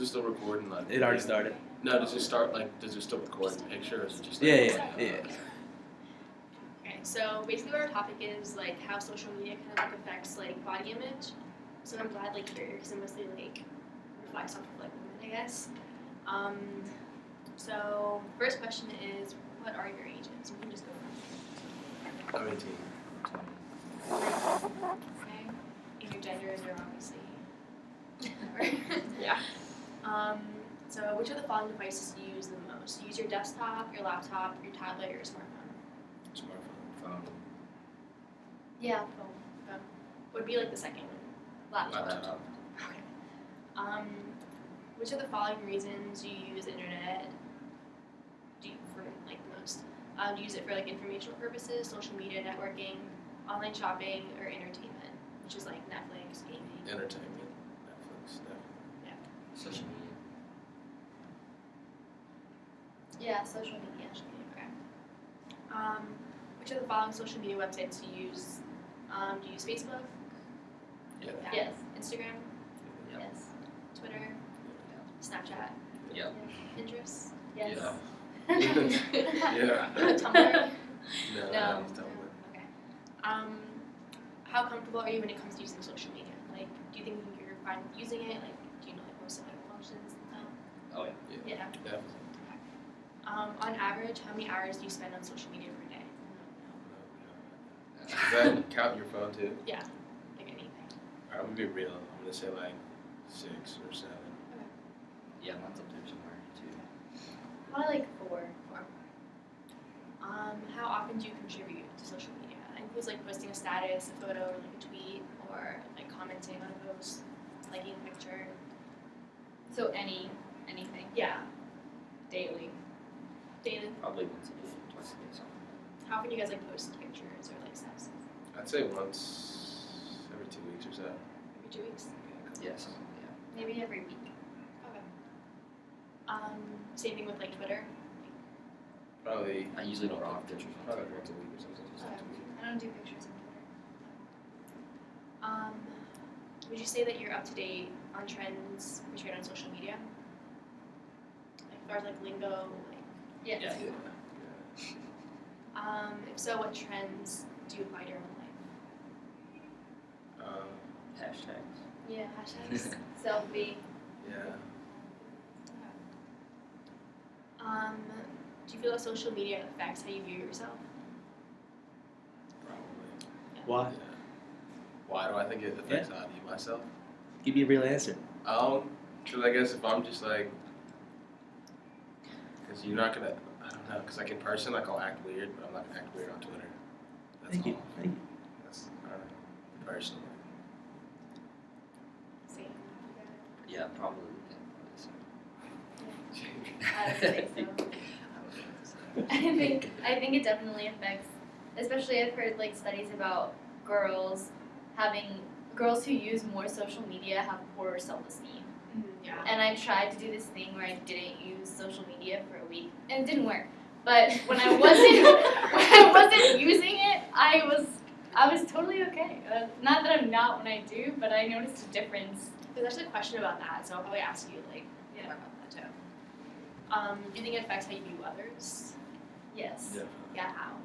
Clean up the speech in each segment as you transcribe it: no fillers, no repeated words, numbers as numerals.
it still record and like? It already started. No, does it start like? Does it still record the picture, or is it just? Yeah. Okay, so basically what our topic is like how social media kind of like affects like body image. So I'm glad like you're here because it mostly like reflects off of like women, I guess. So first question is, what are your ages? We can just go first. I'm 18. Okay. And your genders are obviously. Yeah. So which of the following devices do you use the most? Use your desktop, your laptop, your tablet, or your smartphone? Phone. Yeah. Phone. Would be like the second one. Laptop. Okay. Which of the following reasons do you use the internet? For like the most? Do you use it for like informational purposes, social media, networking, online shopping, or entertainment? Which is like Netflix, gaming. Entertainment. Netflix. Yeah. Social media. Yeah, social media. Okay. Which of the following social media websites do you use? Do you use Facebook? Yeah. Yes. Instagram? Yep. Yes. Twitter? Snapchat? Yep. Pinterest? Yes. Yeah. Yeah. Yeah. Tumblr? No. No. I use Tumblr. Okay. How comfortable are you when it comes to using social media? Like, do you think you're fine with using it? Like, do you know like most of like functions and stuff? Oh yeah. Yeah. Definitely. On average, how many hours do you spend on social media per day? Does that count your phone too? Yeah. Like anything. Alright, I'm gonna be real. I'm gonna say like 6 or 7. Yeah, mine's up there somewhere too. Probably like 4. How often do you contribute to social media? It includes like posting a status, a photo, or like a tweet, or like commenting on a post, liking a picture. So anything. Yeah. Daily. Daily. Probably once a day, twice a day, something. How often do you guys like post pictures or like snaps? I'd say once every 2 weeks or so. Every 2 weeks. Yeah, something. Yeah. Maybe every week. Okay. Same thing with like Twitter. Probably. I usually don't rock pictures on Probably Twitter. once a week or something. Just like 2 weeks. I don't do pictures on Twitter. Would you say that you're up to date on trends portrayed on social media? Like as far as like lingo, like Yes. Yeah. if so, what trends do you apply to your own life? Hashtags. Yeah, hashtags. Selfie. Yeah. Do you feel that social media affects how you view yourself? Probably. Why? Yeah. Why do I think it affects how I view myself? Give me a real answer. Because I guess if I'm just like, because you're not gonna, I don't know, because like in person, like I'll act weird, but I'm not gonna act weird on Twitter. That's Thank all. you. Thank you. That's, I don't know, personally. Same. Yeah, probably. I would say so. I think it definitely affects, especially I've heard like studies about girls who use more social media have poorer self-esteem. Yeah. And I tried to do this thing where I didn't use social media for a week, and it didn't work. But when I wasn't using it, I was totally okay. Not that I'm not when I do, but I noticed a difference. There's actually a question about that, so I'll probably ask you like more about that too. Do you think it affects how you view others? Yes. Definitely. Yeah, how?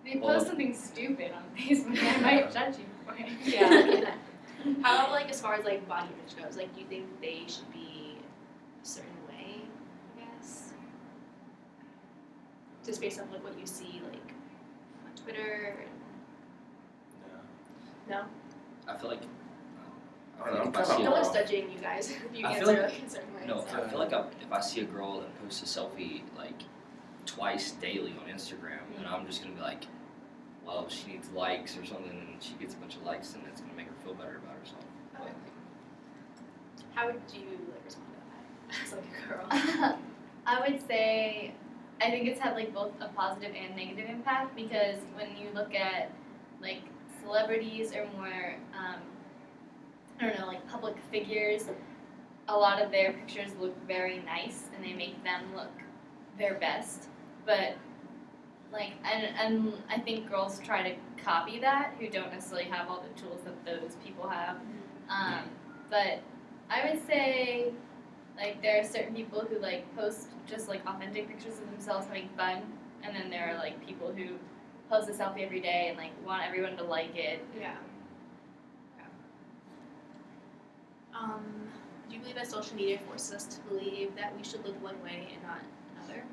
If you post something stupid on Facebook, I might judge you for it. Yeah. How about like as far as like body image goes? Like, do you think they should be a certain way? I guess. Just based on like what you see like on Twitter. No. No. I feel like. I don't know, I'm if I see kinda a No one's girl- judging you guys. If you I answer feel like- like a certain way. No, so. I feel like if I see a girl that posts a selfie like twice daily on Instagram, and I'm just gonna be like, well, she needs likes or something, and she gets a bunch of likes, and it's gonna make her feel better about herself. Okay. How would you like respond to that as like a girl? I would say I think it's had like both a positive and negative impact because when you look at like celebrities or more I don't know, like public figures, a lot of their pictures look very nice and they make them look their best. But like and I think girls try to copy that who don't necessarily have all the tools that those people have. But I would say Like there are certain people who like post just like authentic pictures of themselves having fun, and then there are like people who post a selfie every day and like want everyone to like it. Yeah. Do you believe that social media forces us to believe that we should look one way and not another?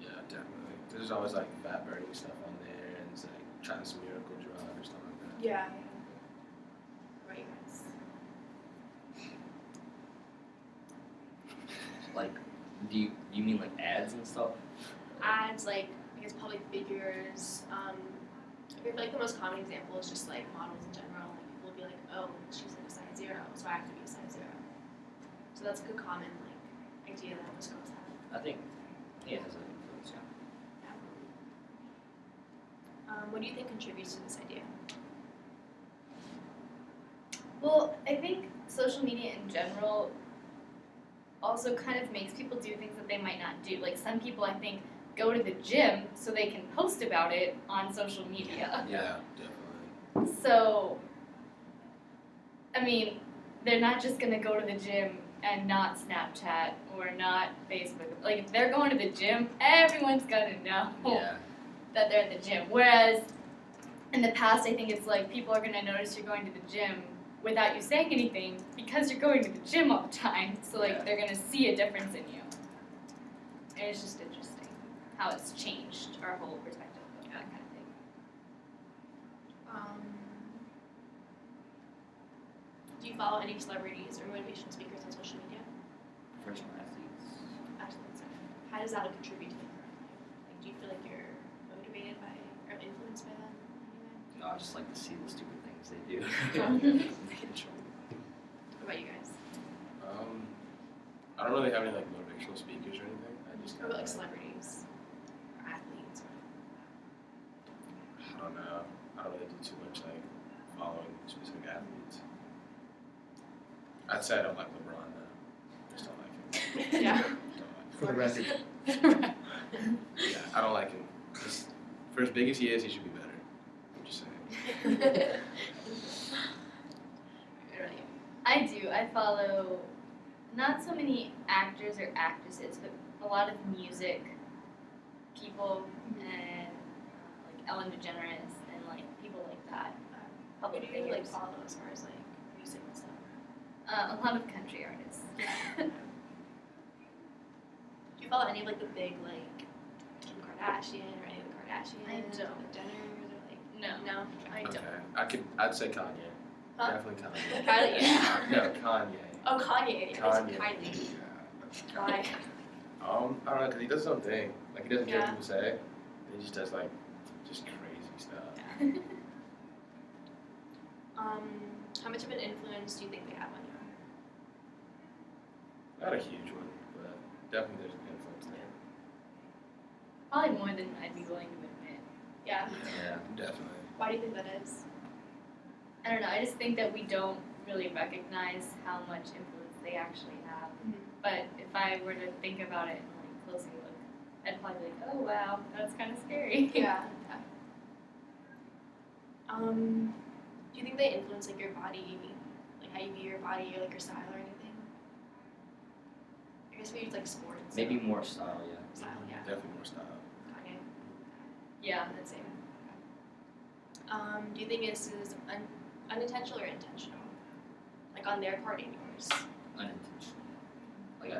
Yeah, definitely. There's always like fat burning stuff on there, and it's like trying some miracle drug or stuff like that. Yeah. Right, guys. Like, do you mean like ads and stuff? Ads, like, I guess public figures. I feel like the most common example is just like models in general. Like people will be like, oh, she's like a size 0, so I have to be a size 0. So that's like a common like idea that most girls have. I think it has an influence. Yeah. What do you think contributes to this idea? Well, I think social media in general also kind of makes people do things that they might not do. Like some people, I think, go to the gym so they can post about it on social media. Yeah, definitely. So, I mean, they're not just gonna go to the gym and not Snapchat or not Facebook. Like if they're going to the gym, everyone's gonna know Yeah. that they're at the gym. Whereas in the past, I think it's like people are gonna notice you're going to the gym without you saying anything because you're going to the gym all the time. So like Yeah. they're gonna see a difference in you. And it's just interesting how it's changed our whole perspective of that kind of thing. Do you follow any celebrities or motivational speakers on social media? Professional athletes. Athletes. How does that contribute to your current life? Like, do you feel like you're motivated by or influenced by them in No, I just like to see the stupid things they do. any way? What about you guys? I don't really have any like motivational speakers or anything. I just What about like kinda, celebrities or athletes? I don't know. I don't really do too much like following specific athletes. I'd say I don't like LeBron though. Just don't like him. Yeah. Don't For the record. like him. Yeah, I don't like him. Just, for as big as he is, he should be better. I'm just saying. I do. I follow not so many actors or actresses, but a lot of music people and like Ellen DeGeneres and like people like that. What Public do you like figures. follow as far as like music and stuff? A lot of country artists. Do you follow any of like the big like Kim Kardashian or any of the Kardashians? I don't. Or the Jenners or like No. no? I Okay. don't. I'd say Kanye. Huh? Definitely Kanye. Kylie, yeah. No, Kanye. Oh, Kanye. Yeah, Kanye. Kylie. Yeah. Why? I don't know, because he does his own thing. Like, he doesn't care what Yeah. people say. He just does, like, just crazy stuff. How much of an influence do you think they have on you? Not a huge one, but definitely there's an influence there. Probably more than I'd be willing to admit. Yeah. Yeah. Definitely. Why do you think that is? I don't know. I just think that we don't really recognize how much influence they actually have. Mhm. But if I were to think about it and like closely look, I'd probably be like, oh wow, that's kind of scary. Yeah. Do you think they influence like your body, like how you view your body or like your style or anything? I guess maybe it's like sports. Maybe more style, yeah. Style, yeah. Definitely more style. Kanye. Yeah. That's same. Do you think this is unintentional or intentional? Like on their part and yours? Unintentional. Like,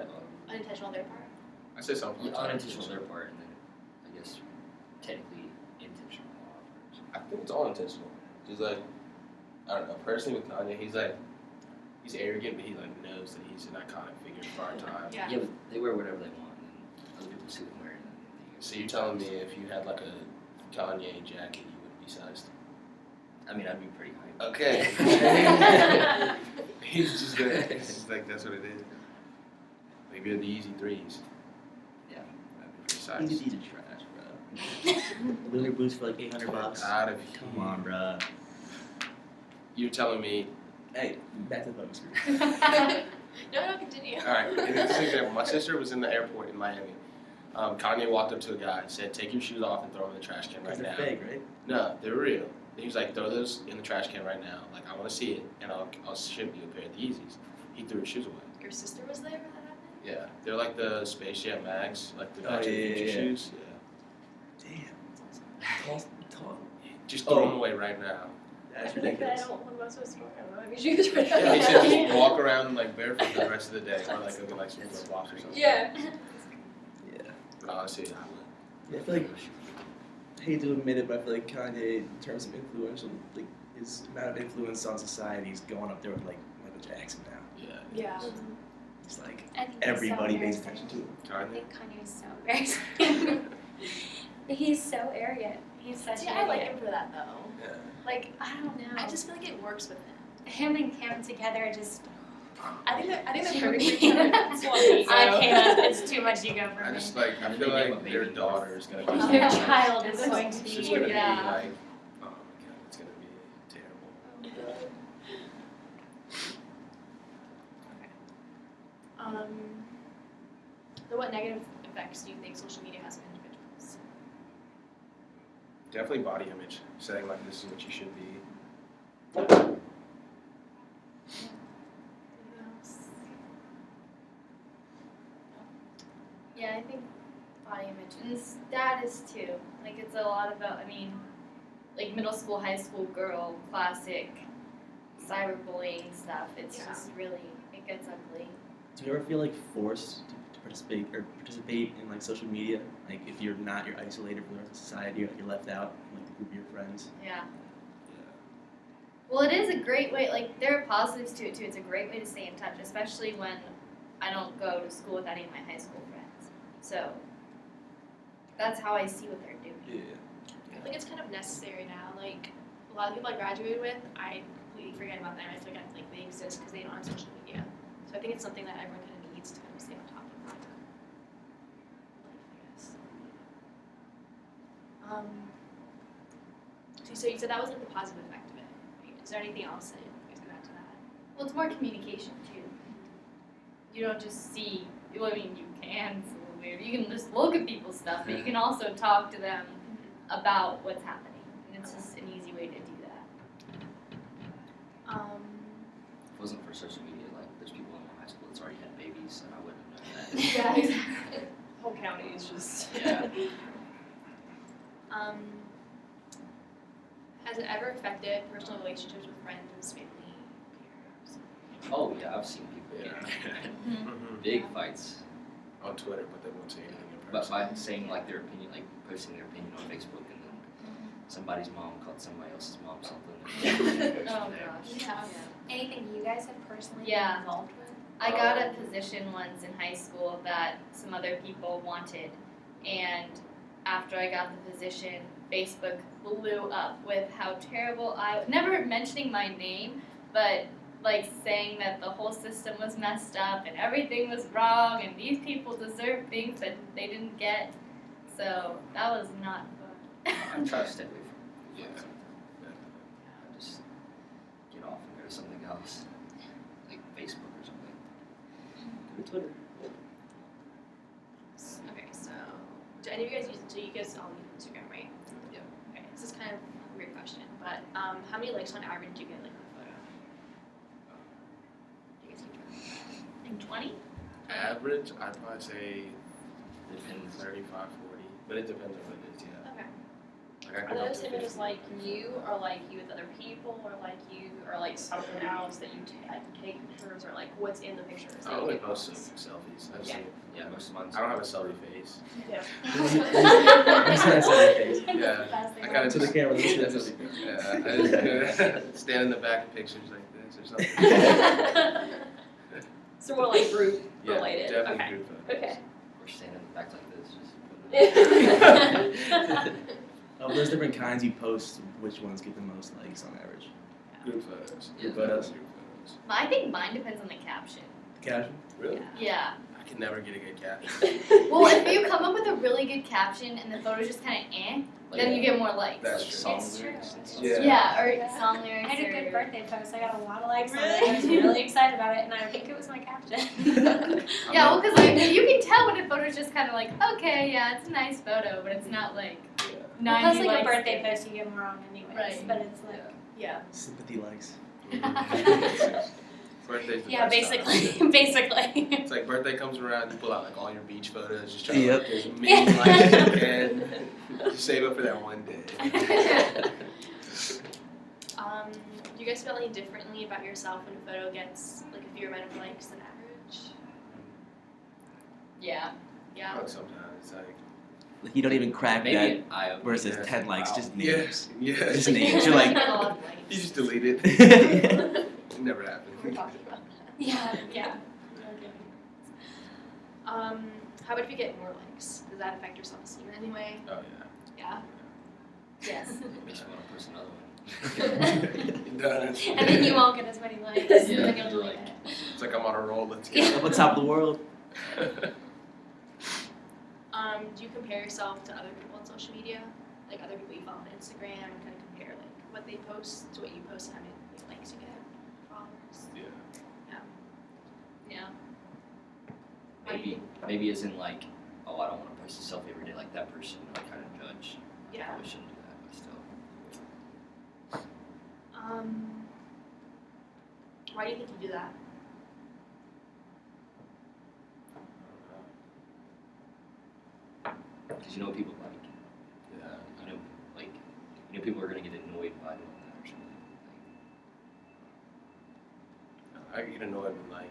Unintentional on their part? I'd say something. yeah, unintentional on their part, and then I guess technically intentional on our part. I think it's all intentional. Just like, I don't know, personally with Kanye, he's arrogant, but he like knows that he's an iconic figure for our time. Yeah. Yeah, but they wear whatever they want, and other people see them wearing it. So you're telling me if you had like a Kanye jacket, you wouldn't be sized? I mean, I'd be pretty hyped. Okay. He's just like, that's what it is. Maybe the Easy 3s. Yeah. That'd be pretty sized. These are trash, bro. Lunar boots for like $800. Out of Come here. on, bro. You're telling me, Hey, back to the phone screen. No, continue. alright, in this example, my sister was in the airport in Miami. Kanye walked up to a guy and said, take your shoes off and throw them in the trash can right Because they're now. fake, right? No, they're real. And he was like, throw those in the trash can right now. Like, I want to see it, and I'll ship you a pair of the Yeezys. he threw his shoes away. Your sister was there when that happened? Yeah, they're like the Space Jam mags, like the Oh, Back to the yeah, Future yeah. shoes. Yeah. Damn. Tall. Just throw them away right now. That's I feel ridiculous. like what am I supposed to do? I don't have any shoes right now. Yeah, he said just walk around like barefoot the rest of the day, or like go get like some flip flops or something. Yeah. Yeah. But honestly, I would. Yeah, I feel like, I hate to admit it, but I feel like Kanye, in terms of influential, like his amount of influence on society is going up there with like Michael Jackson now. Yeah. Yeah. It's like I think everybody he's pays so attention to him. I Kanye. think Kanye's so embarrassing. He's so arrogant. He's such See, an I like idiot. him for that though. Yeah. Like, I don't know. I just feel like it works with him. him and Kim together just. I think they're Too perfect for each many. other. That's why. I can't. It's too much ego for I me. just like I feel like their daughter is gonna be. Their child is going to It's be. just gonna be Yeah. like, oh my god, it's gonna be terrible. So what negative effects do you think social media has on individuals? Definitely body image, saying like this is what you should be. Yeah, I think body image and status too. Like it's a lot about. I mean, like middle school, high school girl, classic cyberbullying stuff. It's just really it gets ugly. Do you ever feel like forced to participate in like social media? Like if you're not, you're isolated from the rest of society, or you're left out from like the group of your friends. Yeah. Well, it is a great way. Like there are positives to it too. It's a great way to stay in touch, especially when I don't go to school with any of my high school friends. So that's how I see what they're doing. Yeah. I think it's kind of necessary now. Like a lot of people I graduated with, I completely forget about them. I feel like they exist because they don't have social media. So I think it's something that everyone kind of needs to kind of stay on top of. Life, I guess. So you said that was like the positive effect of it. Right? Is there anything else that you guys can add to that? Well, it's more communication too. You don't just see. Well, I mean, you can. It's a little weird. You can just look at people's stuff, but you can also talk to them about what's happening, and it's just an easy way to do that. If it wasn't for social media, like there's people in my high school that's already had babies, and I wouldn't have known that. Yeah, exactly. Whole county is just. Yeah. Has it ever affected personal relationships with friends, family, peers? Oh yeah, I've seen people get Mm-hmm. big fights, On Twitter, but they won't say anything in but person. by saying like their opinion, like posting their opinion on Facebook, and then somebody's mom called somebody else's mom something. Oh gosh. Yeah. Anything you guys have personally Yeah. been involved with? I got a position once in high school that some other people wanted, and after I got the position, Facebook blew up with how terrible never mentioning my name, but like saying that the whole system was messed up and everything was wrong and these people deserve things that they didn't get. So that was not I fun. try to stay away from it. Yeah. I just get off and go to something else, like Facebook or something. Go to Twitter. Okay, so do any of you guys use? So you guys all use Instagram, right? Yeah. Okay, this is kind of a weird question, but how many likes on average do you get like on a photo? Do you guys keep track? In 20? Average, I'd probably say Depends. 35, 40. But it depends on what it is, yeah. Okay. Like I Are can go those up to images 50. like you, or like you with other people, or like you, or like something else that you take pictures, or like what's in the pictures? I only post some selfies. I just Yeah. Yeah, most of mine. I don't have a selfie face. Yeah. You said selfie face. Yeah. I kind of To the camera, let's see that That's selfie. Yeah, I just stand in the back of pictures like this or something. So more like group Yeah, related. definitely Okay. group photos. Okay. We're standing in the back like this, just. Of those different kinds you post, which ones get the most likes on average? Group photos. Yeah. Photos. Group photos. I think mine depends on the caption. Casual? Really? Yeah. I can never get a good caption. Well, if you come up with a really good caption and the photo's just kind of then you get more likes. That's Like true. song It's true. lyrics and stuff. Yeah. Yeah, or Yeah. song I lyrics. had a good or- birthday post. I got a lot of likes on it. Really? I was really excited about it, and I think it was my caption. Yeah, well, because like, you can tell when a photo's just kind of like, okay, yeah, it's a nice photo, but it's not like 90 Well, plus, like likes. a birthday post, you get more on anyways. Right. But it's like, Yeah. Sympathy likes. Birthday's the Yeah, best time. basically. Basically. It's like birthday comes around, you pull out like all your beach photos, just try to Yep. look as many likes as you can. Just save up for that one day. Do you guys feel any differently about yourself when a photo gets like a fewer amount of likes than average? Yeah. Yeah. Like sometimes it's like Like you don't even crack Maybe that an eye-opener. where it says Yeah. 10 likes, Wow. just names. Yeah. Just names. You're like, You just delete it. yeah. It never happened. We're talking about that. Yeah. How about if you get more likes? Does that affect your self-esteem in any way? Oh Yeah. Yes. Makes you want to post another one. yeah. It does. And then you won't get as many likes. Yeah, And then you'll you're delete like- it. It's like I'm on a roll. Let's Yeah. go. Up on top of the world. Do you compare yourself to other people on social media? Like other people you follow on Instagram and kind of compare like what they post to what you post and how many likes you get, followers? Yeah. Maybe as in like, oh, I don't want to post a selfie every day like that person. I kind of judge. Yeah. Probably shouldn't do that, but still. Why do you think you do that? Because you know what people like. Yeah. You know, like, you know, people are gonna get annoyed by that or something. I get annoyed when like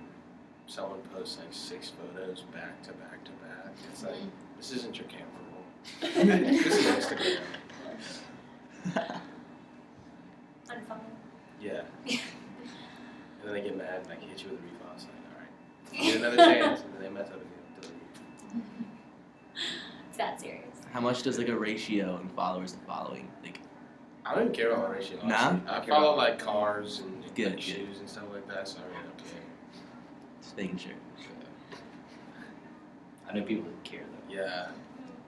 someone posts like 6 photos back to back to back. It's like this isn't your camera roll. This is Instagram. Unfollow. Yeah. And then they get mad and like hit you with a refund. It's like, all right, get another chance, and then they mess up again. Delete. It's that serious. How much does like a ratio in followers to following? Like, I don't even care about the ratio. Nah? Honestly. I follow like cars and Good, like, good. shoes and stuff like that, so I really don't care. just making sure. I know people who care though. Yeah.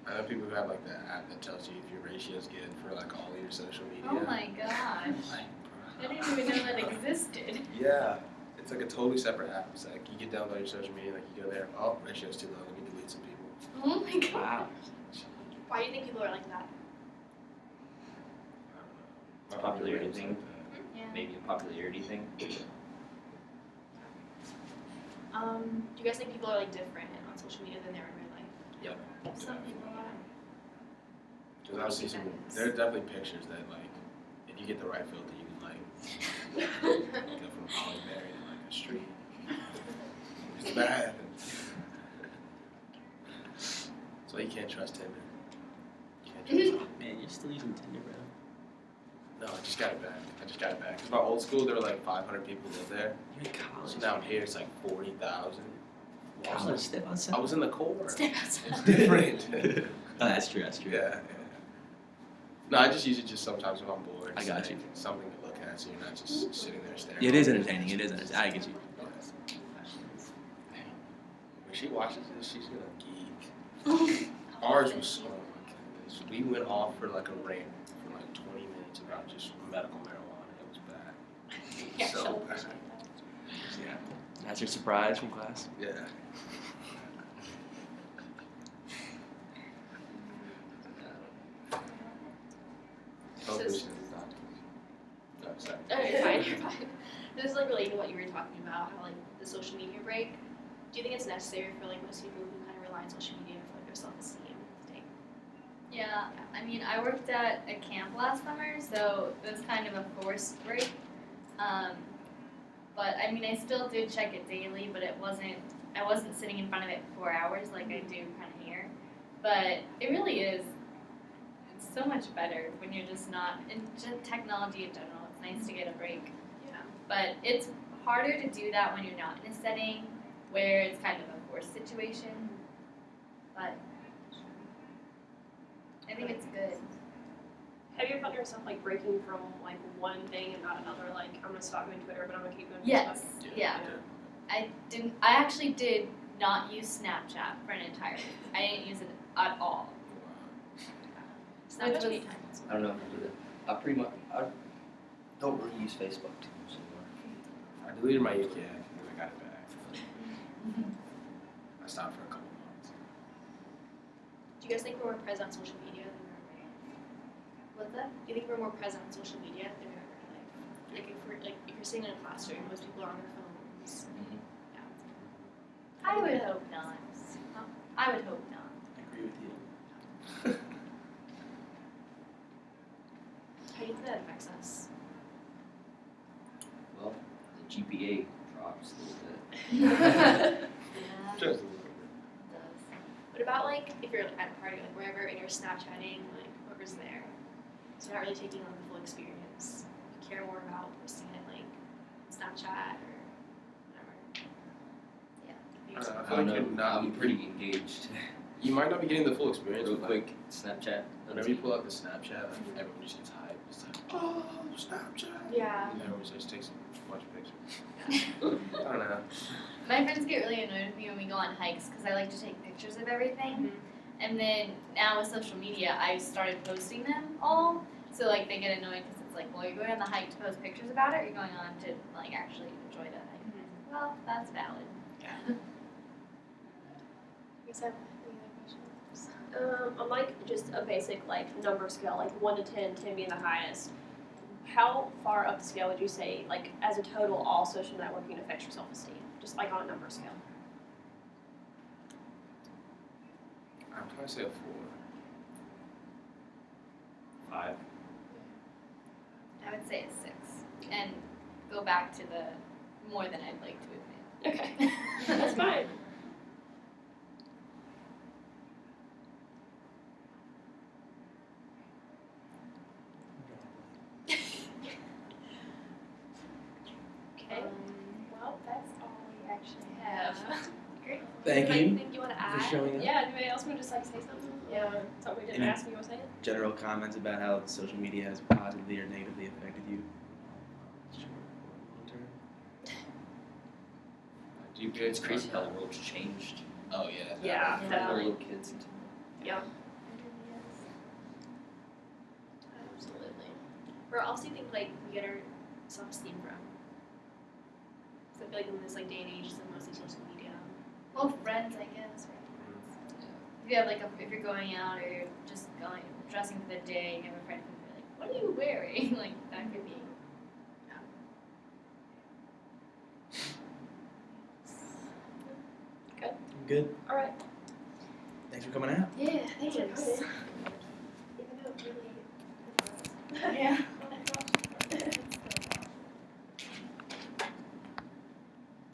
I know people who have like the app that tells you if your ratio is good for like all your social media. Oh my gosh. Like, I didn't even know that existed. yeah. It's like a totally separate app. It's like you get down by your social media, like you go there, oh, ratio's too low, let me delete some people. Oh my god. Wow. Why do you think people are like that? I don't know. It's a popularity thing. Yeah. Maybe a popularity thing. Do you guys think people are like different on social media than they are in real life? Yep. Some people are. Because I see some, there are definitely pictures that like, if you get the right filter, you can like go from Holly Berry to like a street. It's bad. So you can't trust Tinder. You can't trust Tinder. Man, you're still using Tinder, bro. No, I just got it back. Because my old school, there were like 500 people live there. You're in college. So down here, it's like 40,000. College, step outside. I was in the core. Step outside. It's different. Oh, that's true. Yeah. No, I just use it just sometimes when I'm bored. I got It's you. like something to look at, so you're not just sitting there staring. It is entertaining. It is entertaining. I get you. When she watches this, she's gonna geek. Ours was, oh my goodness. We went off for like a rant for like 20 minutes about just medical marijuana. It was bad. Yeah, So so bad. Yeah. That's your surprise from class. Yeah. So Selfish s- and not. No, sorry. Oh, you're fine, you're fine. This is like related to what you were talking about, how like the social media break. Do you think it's necessary for like most people who kind of rely on social media for like their self-esteem? Like, Yeah, I mean, I worked at a camp last summer, so it was kind of a forced break. But I mean, I still did check it daily, but I wasn't sitting in front of it for 4 hours like I do kind of here. But it really is, it's so much better when you're just not, in technology in general, it's nice to get a break. yeah. But it's harder to do that when you're not in a setting where it's kind of a forced situation. But I think it's good. Have you ever found yourself like breaking from like one thing and not another? Like I'm gonna stop doing Twitter, but I'm gonna keep doing Yes. Facebook. Yeah. I actually did not use Snapchat for an entire week. I didn't use it at all. Snapchat was- many times. I don't know if I do that. I pretty much, I don't really use Facebook too much anymore. I deleted my Yik Yak and then I got it back. I stopped for a couple months. Do you guys think we're more present on social media than we are in real life? What's that? Do you think we're more present on social media than we are in real life? Like if you're sitting in a classroom, most people are on their phones. experience. I would hope not. I would hope not. I agree with you. How do you think that affects us? Well, the GPA drops a little bit. Just a little bit. What about like if you're at a party, like wherever, and you're Snapchatting, like whoever's there, so you're not really taking on the full experience. You care more about posting it like Snapchat or whatever. I don't know, I I feel don't like know. you're not. I'm pretty engaged. You might not be getting the full experience. Real but, quick, Snapchat. whenever you pull out the Snapchat, like, everyone just gets hyped. It's like, oh, Snapchat. Yeah. And everyone just takes a bunch of pictures. I don't know. My friends get really annoyed with me when we go on hikes because I like to take pictures of everything. And then now with social media, I started posting them all. So like they get annoyed because it's like, well, you're going on the hike to post pictures about it, or you're going on to like actually enjoy the hike. Well, that's valid. You guys have any other questions? On like just a basic like number scale, like 1 to 10, 10 being the highest. How far up the scale would you say, like as a total, all social networking affects your self-esteem? Just like on a number scale. I'm trying to say a 4. 5. I would say a 6. And go back to the more than I'd like to admit. Okay, that's fine. Okay. Well, that's all we actually have. Great. Thank you Anything you want to add? for showing up. Yeah. Anybody else want to just like say something? Yeah. Something we didn't Any- ask you. You want to say it? General comments about how social media has positively or negatively affected you? GPA It's crazy how the world's changed. Oh yeah. Yeah, All definitely. little kids and Yeah. Absolutely. Where else do you think like we get our self-esteem from? So I feel like in this like day and age, it's like mostly social media. Well, friends, I guess. Right? If you have like if you're going out or you're just going dressing for the day, and you have a friend who's like, "What are you wearing?" Like that could be. Good. All right. Thanks for coming out. Yeah, Thanks. thanks. Even though it really. Yeah.